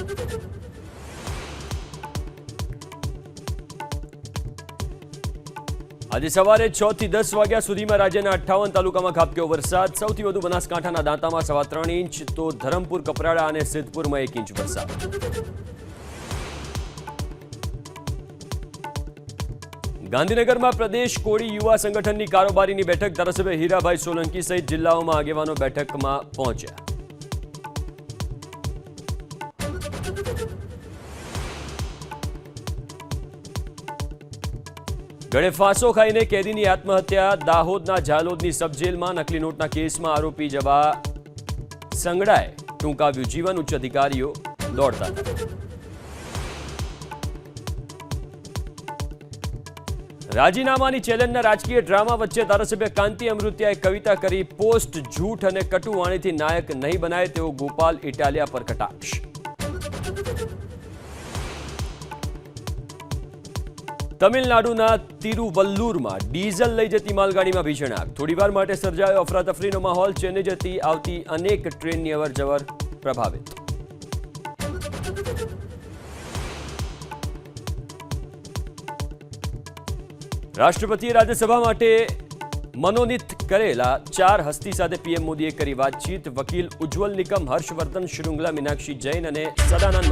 આજે સવારે 6 થી 10 વાગ્યા સુધીમાં રાજ્યના 58 તાલુકામાં ખાબક્યો વરસાદ. સૌથી વધુ બનાસકાંઠાના દાંતામાં 3.25 ઇંચ, તો ધરમપુર, કપરાડા અને સિદ્ધપુરમાં 1 ઇંચ વરસાદ. ગાંધીનગરમાં પ્રદેશ કોળી યુવા સંગઠનની કારોબારીની બેઠક. ધારાસભ્ય હીરાભાઈ સોલંકી સહિત જિલ્લાઓમાં આગેવાનો બેઠકમાં પહોંચ્યા. ગળે ફાંસો ખાઈને કેદીની આત્મહત્યા. દાહોદના ઝાલોદની સબજેલમાં નકલી નોટના કેસમાં આરોપી જવા સંગડાએ ટૂંકાવ્યું જીવન. ઉચ્ચ અધિકારીઓ દોડતા હતા. રાજીનામાની ચેલેન્જના રાજકીય ડ્રામા વચ્ચે ધારાસભ્ય કાંતિ અમૃતિયાએ કવિતા કરી. પોસ્ટ જૂઠ અને કટુ વાણીથી નાયક નહીં બનાય તેવો ગોપાલ ઇટાલિયા પર કટાક્ષ. તમિલનાડુના તિરુવલ્લુરમાં ડીઝલ લઈ જતી માલગાડીમાં ભીષણ આગ. થોડીવાર માટે સર્જાયો અફરાતફરીનો માહોલ. ચેન્નઈ જતી આવતી અનેક ટ્રેનની અવરજવર પ્રભાવિત. રાષ્ટ્રપતિએ રાજ્યસભા માટે મનોનીત કરેલા 4 હસ્તી સાથે પીએમ મોદીએ કરી વાતચીત. વકીલ ઉજ્જવલ નિકમ, હર્ષવર્ધન શ્રૃંગલા, મીનાક્ષી જૈન અને સદાનંદ